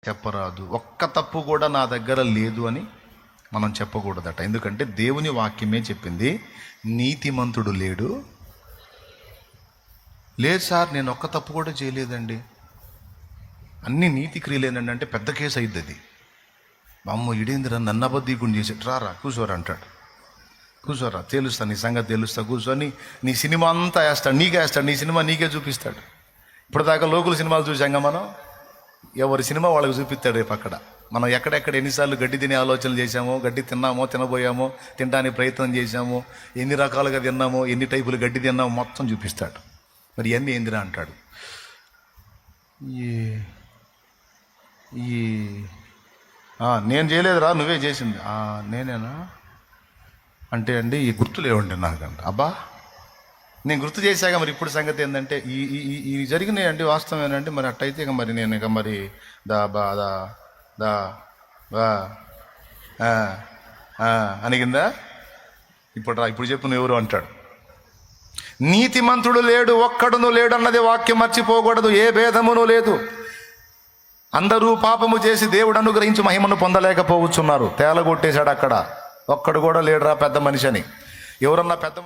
చెప్పరాదు. ఒక్క తప్పు కూడా నా దగ్గర లేదు అని మనం చెప్పకూడదట. ఎందుకంటే దేవుని వాక్యమే చెప్పింది, నీతిమంతుడు లేడు. లేదు సార్, నేను ఒక్క తప్పు కూడా చేయలేదండి, అన్ని నీతి క్రియలేనండి అంటే పెద్ద కేసు అయింది అది. అమ్మో ఇడేందిరా నన్ను అబద్ధీకుని చేసి రారా కూర్చోరా అంటాడు. కూర్చోరా, తెలుస్తా నీ సంగతి తెలుస్తా, కూర్చొని నీ సినిమా అంతా వేస్తాడు, నీకే వేస్తాడు, నీ సినిమా నీకే చూపిస్తాడు. ఇప్పటిదాకా లోకల్ సినిమాలు చూసాంగా మనం, ఎవరి సినిమా వాళ్ళకి చూపిస్తాడు. రేపు అక్కడ మనం ఎక్కడెక్కడ ఎన్నిసార్లు గడ్డి తినే ఆలోచనలు చేశామో, గడ్డి తిన్నామో, తినబోయామో, తినడానికి ప్రయత్నం చేశామో, ఎన్ని రకాలుగా తిన్నామో, ఎన్ని టైపులు గడ్డి తిన్నామో మొత్తం చూపిస్తాడు. మరి ఇవన్నీ ఏందిరా అంటాడు. నేను చేయలేదురా, నువ్వే చేసింది. నేనేనా అంటే అండి ఈ గుర్తులు ఏమండి నాకంట. అబ్బా నేను గుర్తు చేశాక మరి ఇప్పుడు సంగతి ఏంటంటే ఈ జరిగినాయి అండి, వాస్తవం ఏంటంటే మరి అట్టయితే ఇక మరి నేను ఇక మరి అనిగిందా. ఇప్పుడు చెప్పు నువ్వు ఎవరు అంటాడు. నీతిమంతుడు లేడు, ఒక్కడును లేడు అన్నది వాక్యం మర్చిపోకూడదు. ఏ భేదమును లేదు. అందరూ పాపము చేసి దేవుడు అనుగ్రహించి మహిమను పొందలేకపోవచ్చున్నారు. తేలగొట్టేశాడు అక్కడ. ఒక్కడు కూడా లేడురా పెద్ద మనిషి అని. ఎవరన్నా పెద్ద